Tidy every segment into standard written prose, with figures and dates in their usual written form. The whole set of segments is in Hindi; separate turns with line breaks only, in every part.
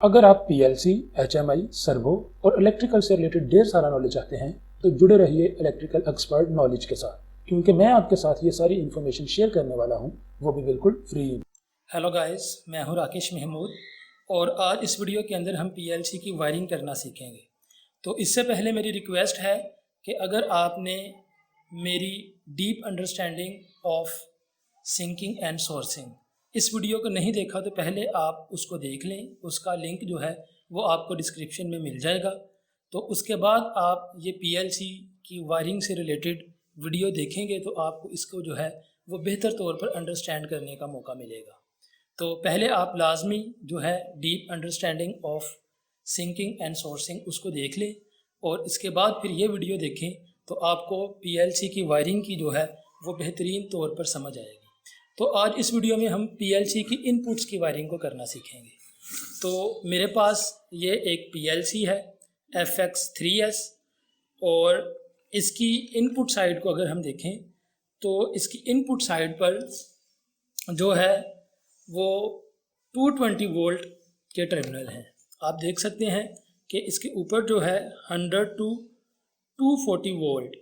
अगर आप पीएलसी, एचएमआई, सर्वो और इलेक्ट्रिकल से रिलेटेड ढेर सारा नॉलेज चाहते हैं तो जुड़े रहिए इलेक्ट्रिकल एक्सपर्ट नॉलेज के साथ, क्योंकि मैं आपके साथ ये सारी इन्फॉर्मेशन शेयर करने वाला हूँ, वो भी बिल्कुल फ्री।
हेलो गाइस, मैं हूँ राकेश महमूद और आज इस वीडियो के अंदर हम पीएलसी की वायरिंग करना सीखेंगे। तो इससे पहले मेरी रिक्वेस्ट है कि अगर आपने मेरी deep understanding of sinking and sourcing इस वीडियो को नहीं देखा तो पहले आप उसको देख लें। उसका लिंक जो है वो आपको डिस्क्रिप्शन में मिल जाएगा। तो उसके बाद आप ये पीएलसी की वायरिंग से रिलेटेड वीडियो देखेंगे तो आपको इसको जो है वो बेहतर तौर पर अंडरस्टैंड करने का मौका मिलेगा। तो पहले आप लाजमी जो है deep understanding of sinking and sourcing उसको देख लें और इसके बाद फिर ये वीडियो देखें तो आपको पीएलसी की वायरिंग की जो है वो बेहतरीन तौर पर समझ आएगी। तो आज इस वीडियो में हम पीएलसी की इनपुट्स की वायरिंग को करना सीखेंगे। तो मेरे पास ये एक पीएलसी है FX3S और इसकी इनपुट साइड को अगर हम देखें तो इसकी इनपुट साइड पर जो है वो 220 वोल्ट के टर्मिनल हैं। आप देख सकते हैं कि इसके ऊपर जो है 100 to 240 volt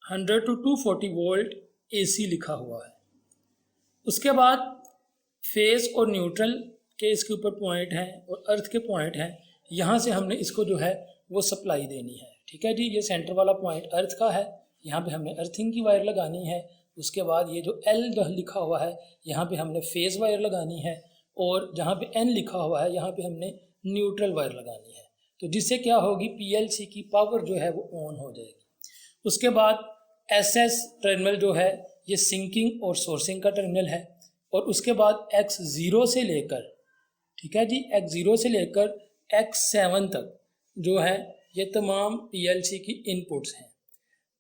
100 to 240 volt AC लिखा हुआ है। उसके बाद फेज और न्यूट्रल के इसके ऊपर पॉइंट हैं और अर्थ के पॉइंट हैं। यहाँ से हमने इसको जो है वो सप्लाई देनी है। ठीक है जी, ये सेंटर वाला पॉइंट अर्थ का है, यहाँ पे हमने अर्थिंग की वायर लगानी है। उसके बाद ये जो L लिखा हुआ है यहाँ पे हमने फेज वायर लगानी है और जहाँ पे N लिखा हुआ है यहाँ पे हमने न्यूट्रल वायर लगानी है। तो जिससे क्या होगी, पीएलसी की पावर जो है वो ऑन हो जाएगी। उसके बाद SS टर्मिनल जो है ये सिंकिंग और सोर्सिंग का टर्मिनल है और उसके बाद X0 से लेकर, ठीक है जी, X0 से लेकर X7 तक जो है ये तमाम पीएलसी की इनपुट्स हैं।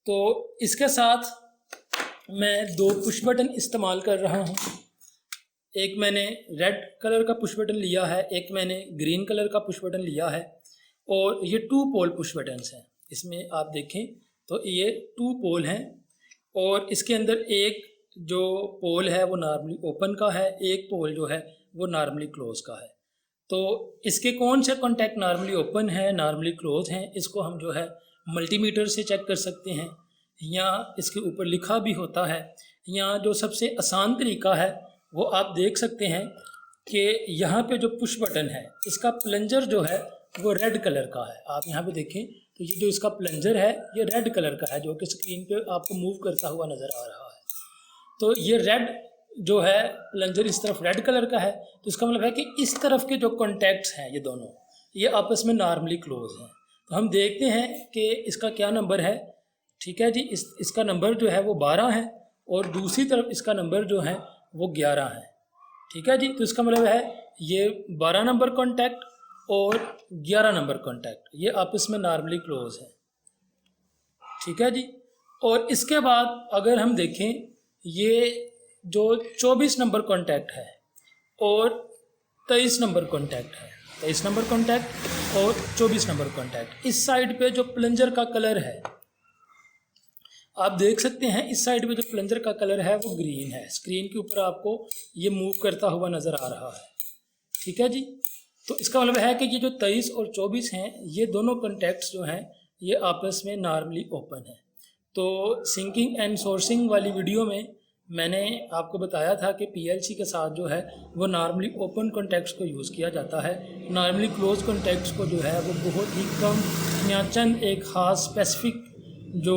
तो इसके साथ मैं दो पुश बटन इस्तेमाल कर रहा हूँ। एक मैंने रेड कलर का पुश बटन लिया है, एक मैंने ग्रीन कलर का पुश बटन लिया है और ये 2 पोल पुश बटन्स हैं। इसमें आप देखें तो ये 2 पोल हैं और इसके अंदर एक जो पोल है वो नॉर्मली ओपन का है, एक पोल जो है वो नॉर्मली क्लोज का है। तो इसके कौन से कॉन्टैक्ट नॉर्मली ओपन है, नॉर्मली क्लोज हैं, इसको हम जो है मल्टीमीटर से चेक कर सकते हैं या इसके ऊपर लिखा भी होता है। या जो सबसे आसान तरीका है वो आप देख सकते हैं कि यहाँ पे जो पुश बटन है इसका प्लंजर जो है वो रेड कलर का है। आप यहाँ पे देखें तो ये जो इसका प्लंजर है ये रेड कलर का है, जो कि स्क्रीन पे आपको मूव करता हुआ नज़र आ रहा है। तो ये रेड जो है प्लंजर इस तरफ रेड कलर का है, तो इसका मतलब है कि इस तरफ के जो कॉन्टैक्ट्स हैं ये दोनों ये आपस में नॉर्मली क्लोज हैं। तो हम देखते हैं कि इसका क्या नंबर है। ठीक है जी, इसका नंबर जो है वो 12 है और दूसरी तरफ इसका नंबर जो है वो 11 है। ठीक है जी, तो इसका मतलब है ये 12 नंबर कॉन्टैक्ट और 11 नंबर कॉन्टैक्ट ये आपस में नॉर्मली क्लोज है। ठीक है जी, और इसके बाद अगर हम देखें ये जो 24 नंबर कॉन्टैक्ट है और 23 नंबर कॉन्टैक्ट है, 23 नंबर कॉन्टैक्ट और 24 नंबर कॉन्टैक्ट, इस साइड पे जो प्लंजर का कलर है आप देख सकते हैं, इस साइड पे जो प्लंजर का कलर है वो ग्रीन है। स्क्रीन के ऊपर आपको ये मूव करता हुआ नज़र आ रहा है। ठीक है जी, तो इसका मतलब है कि ये जो 23 और 24 हैं ये दोनों कॉन्टैक्ट्स जो हैं ये आपस में नॉर्मली ओपन है। तो सिंकिंग एंड सोर्सिंग वाली वीडियो में मैंने आपको बताया था कि पीएलसी के साथ जो है वो नॉर्मली ओपन कॉन्टैक्ट्स को यूज़ किया जाता है। नॉर्मली क्लोज कॉन्टैक्ट्स को जो है वो बहुत ही कम या चंद एक ख़ास स्पेसिफिक जो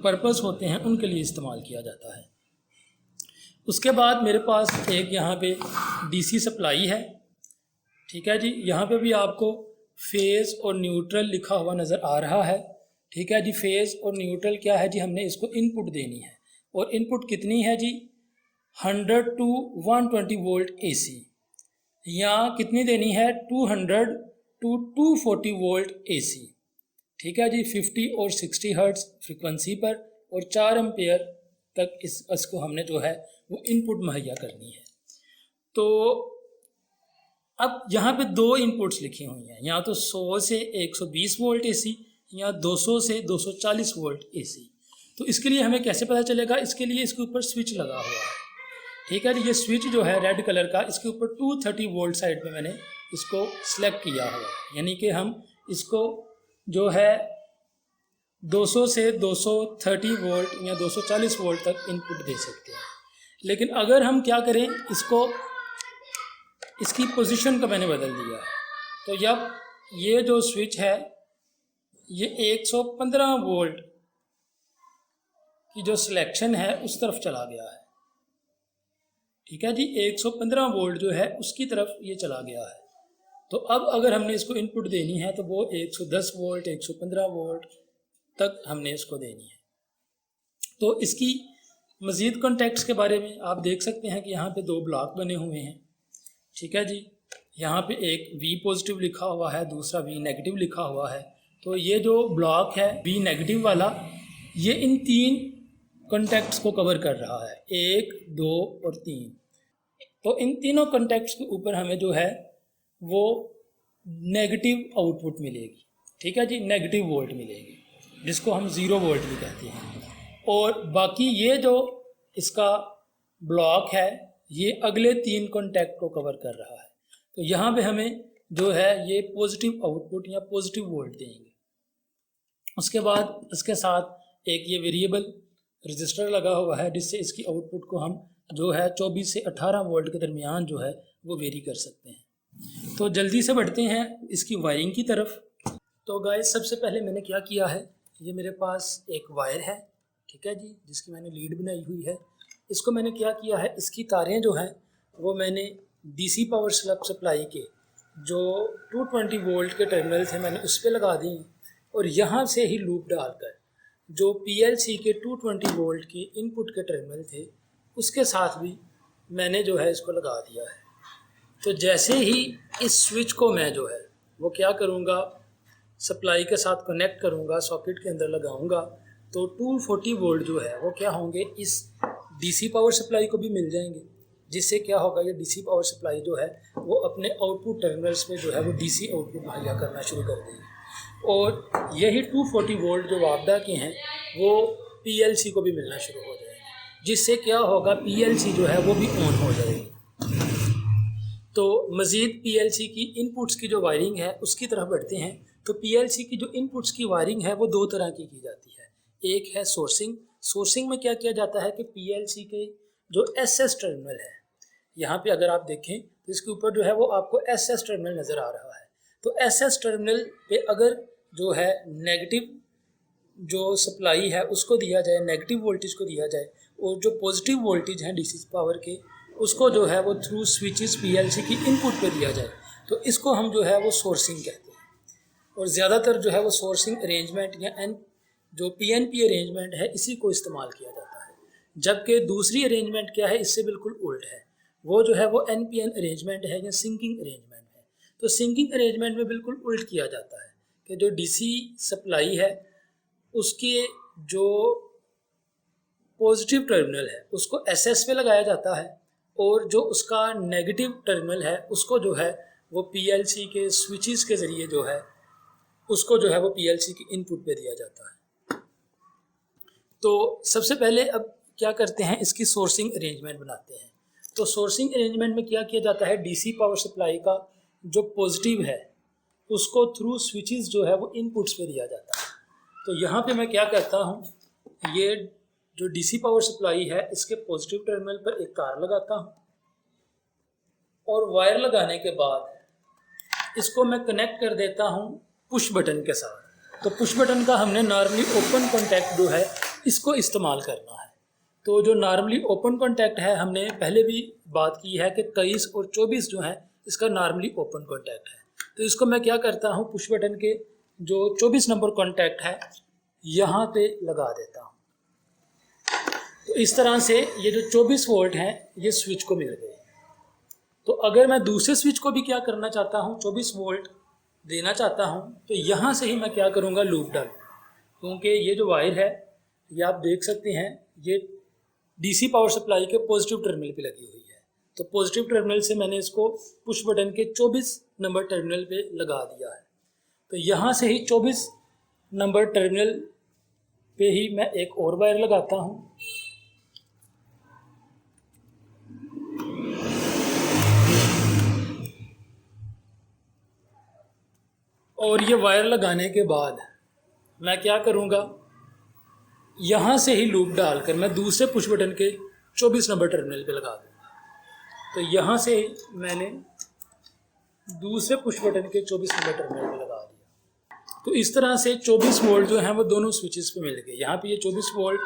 पर्पस होते हैं उनके लिए इस्तेमाल किया जाता है। उसके बाद मेरे पास एक यहाँ पे डीसी सप्लाई है। ठीक है जी, यहाँ पे भी आपको फेज़ और न्यूट्रल लिखा हुआ नज़र आ रहा है। ठीक है जी, फेज़ और न्यूट्रल क्या है जी, हमने इसको इनपुट देनी है और इनपुट कितनी है जी 100 to 120 वोल्ट AC या कितनी देनी है 200 to 240 वोल्ट AC। ठीक है जी, 50 और 60 हर्ट्ज़ फ्रिक्वेंसी पर और 4 एम्पेयर तक इसको हमने जो है वो इनपुट मुहैया करनी है। तो अब यहाँ पे 2 इनपुट्स लिखी हुई हैं, या तो 100 से 120 वोल्ट AC या 200 से 240 वोल्ट AC। तो इसके लिए हमें कैसे पता चलेगा, इसके लिए इसके ऊपर स्विच लगा हुआ है। ठीक है जी। ये स्विच जो है रेड कलर का, इसके ऊपर 230 वोल्ट साइड पे मैंने इसको सिलेक्ट किया हुआ है, यानी कि हम इसको जो है 200 से 230 वोल्ट या 240 वोल्ट तक इनपुट दे सकते हैं। लेकिन अगर हम क्या करें, इसकी पोजीशन को मैंने बदल दिया है, तो जब ये जो स्विच है ये 115 वोल्ट की जो सिलेक्शन है उस तरफ चला गया है। ठीक है जी, 115 वोल्ट जो है उसकी तरफ ये चला गया है। तो अब अगर हमने इसको इनपुट देनी है तो वो 110 वोल्ट 115 वोल्ट तक हमने इसको देनी है। तो इसकी मज़ीद कॉन्टैक्ट्स के बारे में आप देख सकते हैं कि यहाँ पे 2 ब्लॉक बने हुए हैं। ठीक है जी, यहाँ पे एक V पॉजिटिव लिखा हुआ है, दूसरा V नेगेटिव लिखा हुआ है। तो ये जो ब्लॉक है V नेगेटिव वाला, ये इन 3 कॉन्टैक्ट्स को कवर कर रहा है, 1, 2 और 3। तो इन तीनों कॉन्टैक्ट्स के ऊपर हमें जो है वो नेगेटिव आउटपुट मिलेगी। ठीक है जी, नेगेटिव वोल्ट मिलेगी, जिसको हम 0 वोल्ट भी कहते हैं। और बाकी ये जो इसका ब्लॉक है ये अगले 3 कॉन्टैक्ट को कवर कर रहा है। तो यहाँ पे हमें जो है ये पॉजिटिव आउटपुट या पॉजिटिव वोल्ट देंगे। उसके बाद इसके साथ एक ये वेरिएबल रजिस्टर लगा हुआ है, जिससे इसकी आउटपुट को हम जो है 24 से 18 वोल्ट के दरमियान जो है वो वेरी कर सकते हैं। तो जल्दी से बढ़ते हैं इसकी वायरिंग की तरफ। तो गाइस, सबसे पहले मैंने क्या किया है, ये मेरे पास एक वायर है, ठीक है जी, जिसकी मैंने लीड बनाई हुई है। इसको मैंने क्या किया है, इसकी तारें जो हैं वो मैंने डीसी पावर सप्लाई के जो 220 वोल्ट के टर्मिनल थे मैंने उस पर लगा दी, और यहाँ से ही लूप डालकर जो पीएलसी के 220 वोल्ट के इनपुट के टर्मिनल थे उसके साथ भी मैंने जो है इसको लगा दिया है। तो जैसे ही इस स्विच को मैं जो है वो क्या करूँगा, सप्लाई के साथ कनेक्ट करूँगा, सॉकेट के अंदर लगाऊँगा, तो 240 वोल्ट जो है वो क्या होंगे, इस डीसी पावर सप्लाई को भी मिल जाएंगे, जिससे क्या होगा, ये डीसी पावर सप्लाई जो है वो अपने आउटपुट टर्मिनल्स में जो है वो डीसी आउटपुट मुहैया करना शुरू कर देगी। और यही 240 वोल्ट जो वापडा के हैं वो पीएलसी को भी मिलना शुरू हो जाएंगे, जिससे क्या होगा, पीएलसी जो है वो भी ऑन हो जाएगी। तो मज़ीद पीएलसी की इनपुट्स की जो वायरिंग है उसकी तरफ बढ़ते हैं। तो पीएलसी की जो इनपुट्स की वायरिंग है वो 2 तरह की जाती है। एक है सोर्सिंग। सोर्सिंग में क्या किया जाता है कि पीएलसी के जो एसएस टर्मिनल है, यहाँ पे अगर आप देखें तो इसके ऊपर जो है वो आपको एसएस टर्मिनल नज़र आ रहा है। तो एसएस टर्मिनल पे अगर जो है नेगेटिव जो सप्लाई है उसको दिया जाए, नेगेटिव वोल्टेज को दिया जाए, और जो पॉजिटिव वोल्टेज हैं डीसी पावर के उसको जो है वो थ्रू स्विचेस पीएलसी की इनपुट पे दिया जाए, तो इसको हम जो है वो सोर्सिंग कहते हैं। और ज़्यादातर जो है वो सोर्सिंग अरेंजमेंट या जो पीएनपी अरेंजमेंट है इसी को इस्तेमाल किया जाता है। जबकि दूसरी अरेंजमेंट क्या है, इससे बिल्कुल उल्ट है, वो जो है वो एनपीएन अरेंजमेंट है या सिंकिंग अरेंजमेंट है। तो सिंकिंग अरेंजमेंट में बिल्कुल उल्ट किया जाता है कि जो डीसी सप्लाई है उसके जो पॉजिटिव टर्मिनल है उसको एसएस पे लगाया जाता है, और जो उसका नेगेटिव टर्मिनल है उसको जो है वो पीएलसी के स्विचेस के ज़रिए जो है उसको जो है वो पीएलसी की इनपुट पे दिया जाता है। तो सबसे पहले अब क्या करते हैं, इसकी सोर्सिंग अरेंजमेंट बनाते हैं। तो सोर्सिंग अरेंजमेंट में क्या किया जाता है, डीसी पावर सप्लाई का जो पॉजिटिव है उसको थ्रू स्विचेस जो है वो इनपुट्स पे दिया जाता है। तो यहाँ पे मैं क्या करता हूँ, ये जो डीसी पावर सप्लाई है इसके पॉजिटिव टर्मिनल पर एक तार लगाता हूँ, और वायर लगाने के बाद इसको मैं कनेक्ट कर देता हूँ पुश बटन के साथ। तो पुश बटन का हमने नॉर्मली ओपन कॉन्टैक्ट जो है इसको इस्तेमाल करना है। तो जो नॉर्मली ओपन कॉन्टैक्ट है, हमने पहले भी बात की है कि 23 और 24 जो है इसका नॉर्मली ओपन कॉन्टैक्ट है। तो इसको मैं क्या करता हूँ, पुश बटन के जो 24 नंबर कॉन्टैक्ट है यहाँ पे लगा देता हूँ। तो इस तरह से ये जो 24 वोल्ट हैं ये स्विच को मिल गए। तो अगर मैं दूसरे स्विच को भी क्या करना चाहता हूँ, 24 वोल्ट देना चाहता हूँ, तो यहाँ से ही मैं क्या करूँगा, लूप डालूँगा, क्योंकि ये जो वायर है ये आप देख सकते हैं ये डीसी पावर सप्लाई के पॉजिटिव टर्मिनल पे लगी हुई है। तो पॉजिटिव टर्मिनल से मैंने इसको पुश बटन के 24 नंबर टर्मिनल पे लगा दिया है। तो यहाँ से ही 24 नंबर टर्मिनल पे ही मैं एक और वायर लगाता हूँ, और ये वायर लगाने के बाद मैं क्या करूँगा, यहाँ से ही लूप डालकर मैं दूसरे पुश बटन के 24 नंबर टर्मिनल पे लगा दूँगा। तो यहाँ से ही मैंने दूसरे पुश बटन के 24 नंबर टर्मिनल पे लगा दिया। तो इस तरह से 24 वोल्ट जो हैं वो दोनों स्विचेस पे मिल गए। यहाँ पे ये 24 वोल्ट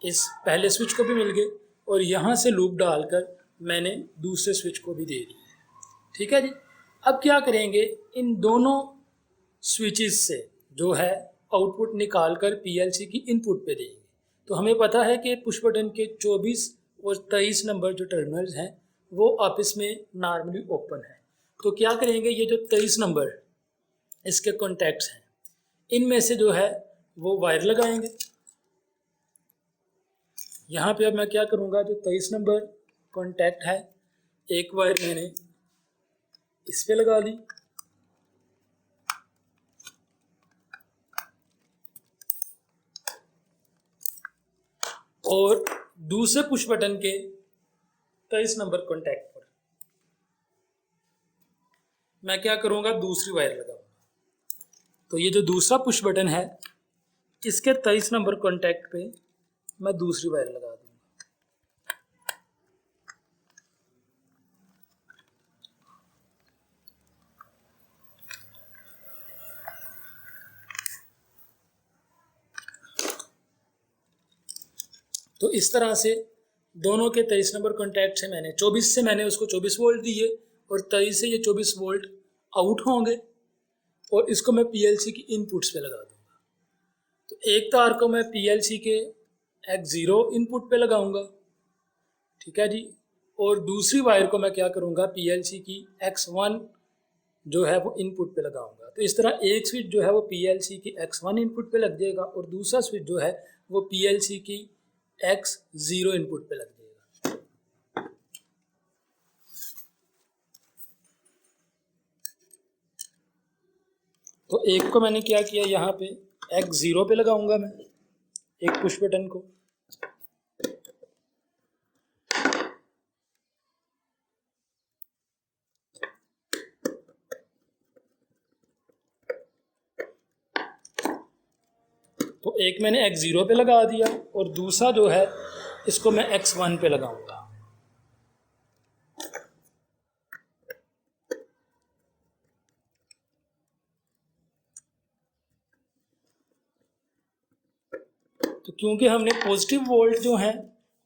इस पहले स्विच को भी मिल गए और यहाँ से लूप डालकर मैंने दूसरे स्विच को भी दे दिया। ठीक है जी। अब क्या करेंगे, इन दोनों स्विचेस से जो है आउटपुट निकाल कर पीएलसी की इनपुट पे देंगे। तो हमें पता है कि पुश बटन के 24 और 23 नंबर जो टर्मिनल्स हैं वो आपस में नॉर्मली ओपन है। तो क्या करेंगे, ये जो 23 नंबर इसके कॉन्टैक्ट्स हैं इनमें से जो है वो वायर लगाएंगे। यहाँ पे अब मैं क्या करूँगा, जो 23 नंबर कॉन्टैक्ट है एक वायर मैंने इस पे लगा दी और दूसरे पुश बटन के 23 नंबर कॉन्टैक्ट पर मैं क्या करूँगा, दूसरी वायर लगाऊंगा। तो ये जो दूसरा पुश बटन है इसके 23 नंबर कॉन्टैक्ट पे मैं दूसरी वायर लगा दूंगा। तो इस तरह से दोनों के 23 नंबर कॉन्टैक्ट से मैंने 24 से मैंने उसको 24 वोल्ट दिए और 23 से ये 24 वोल्ट आउट होंगे और इसको मैं पीएलसी की इनपुट्स पे लगा दूंगा। तो एक तार को मैं पीएलसी के X0 इनपुट पे लगाऊंगा, ठीक है जी, और दूसरी वायर को मैं क्या करूंगा, पीएलसी की X1 जो है वो इनपुट पे लगाऊंगा। तो इस तरह एक स्विच जो है वो पीएलसी की X1 इनपुट पे लग जाएगा और दूसरा स्विच जो है वो पीएलसी की X0 इनपुट पे लग जाएगा। तो एक को मैंने क्या किया, यहाँ पे X0 पे लगाऊंगा मैं एक पुश बटन को, तो एक मैंने X0 पे लगा दिया और दूसरा जो है इसको मैं X1 पे लगाऊंगा। तो क्योंकि हमने पॉजिटिव वोल्ट जो है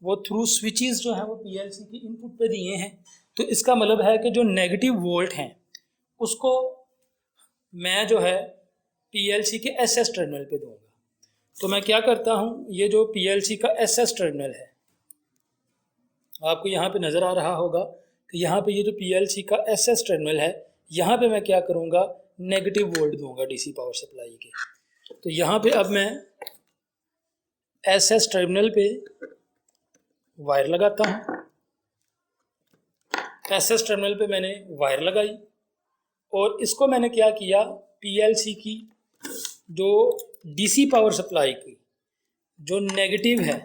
वो थ्रू स्विचेस जो है वो पीएलसी की इनपुट पे दिए हैं, तो इसका मतलब है कि जो नेगेटिव वोल्ट हैं उसको मैं जो है पीएलसी के एसएस टर्मिनल पे दूंगा। तो मैं क्या करता हूँ, ये जो पीएलसी का एसएस टर्मिनल है आपको यहाँ पे नज़र आ रहा होगा कि यहाँ पे ये जो पीएलसी का एसएस टर्मिनल है यहाँ पे मैं क्या करूँगा, नेगेटिव वोल्ट दूंगा डीसी पावर सप्लाई के। तो यहाँ पे अब मैं एसएस टर्मिनल पे वायर लगाता हूँ। एसएस टर्मिनल पे मैंने वायर लगाई और इसको मैंने क्या किया, पीएलसी की जो डीसी पावर सप्लाई की जो नेगेटिव है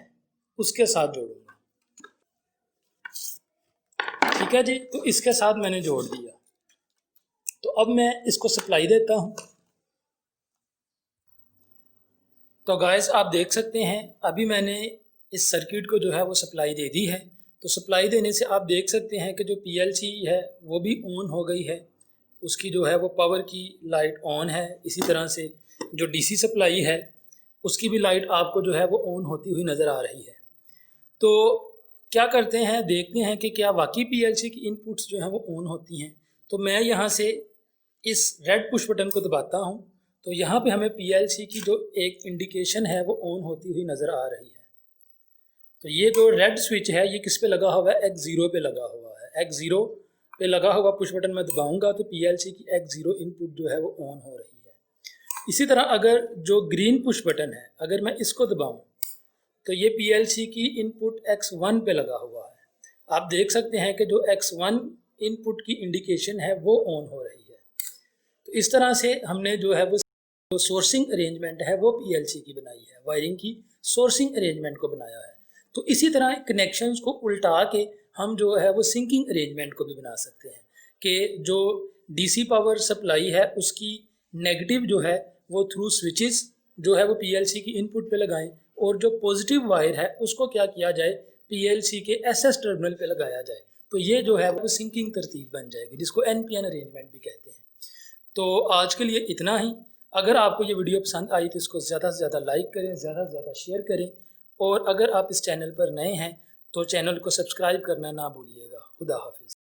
उसके साथ जोड़ूंगा। ठीक है जी, तो इसके साथ मैंने जोड़ दिया। तो अब मैं इसको सप्लाई देता हूँ। तो गाइस आप देख सकते हैं अभी मैंने इस सर्किट को जो है वो सप्लाई दे दी है। तो सप्लाई देने से आप देख सकते हैं कि जो पीएलसी है वो भी ऑन हो गई है, उसकी जो है वो पावर की लाइट ऑन है। इसी तरह से जो डीसी सप्लाई है उसकी भी लाइट आपको जो है वो ऑन होती हुई नज़र आ रही है। तो क्या करते हैं, देखते हैं कि क्या वाकई पीएलसी की इनपुट्स जो हैं वो ऑन होती हैं। तो मैं यहाँ से इस रेड पुश बटन को दबाता हूँ तो यहाँ पे हमें पीएलसी की जो एक इंडिकेशन है वो ऑन होती हुई नज़र आ रही है। तो ये जो रेड स्विच है ये किस पे लगा हुआ है, X0 पे लगा हुआ है। X0 पे लगा हुआ पुश बटन मैं दबाऊंगा तो पीएलसी की X0 इनपुट जो है वो ऑन हो रही है। इसी तरह अगर जो ग्रीन पुश बटन है अगर मैं इसको दबाऊं तो ये पीएलसी की इनपुट X1 पे लगा हुआ है। आप देख सकते हैं कि जो X1 इनपुट की इंडिकेशन है वो ऑन हो रही है। तो इस तरह से हमने जो है वो सोर्सिंग अरेंजमेंट है वो पीएलसी की बनाई है, वायरिंग की सोर्सिंग अरेंजमेंट को बनाया है। तो इसी तरह कनेक्शंस को उल्टा के हम जो है वो सिंकिंग अरेंजमेंट को भी बना सकते हैं कि जो डीसी पावर सप्लाई है उसकी नेगेटिव जो है वो थ्रू स्विचेस जो है वो पीएलसी की इनपुट पे लगाएं, और जो पॉजिटिव वायर है उसको क्या किया जाए, पीएलसी के एसएस टर्मिनल पे लगाया जाए। तो ये जो है वो सिंकिंग तरतीब बन जाएगी, जिसको एनपीएन अरेंजमेंट भी कहते हैं। तो आज के लिए इतना ही। अगर आपको ये वीडियो पसंद आई तो इसको ज़्यादा से ज़्यादा लाइक करें, ज़्यादा से ज़्यादा शेयर करें, और अगर आप इस चैनल पर नए हैं तो चैनल को सब्सक्राइब करना ना भूलिएगा। खुदा हाफिज़।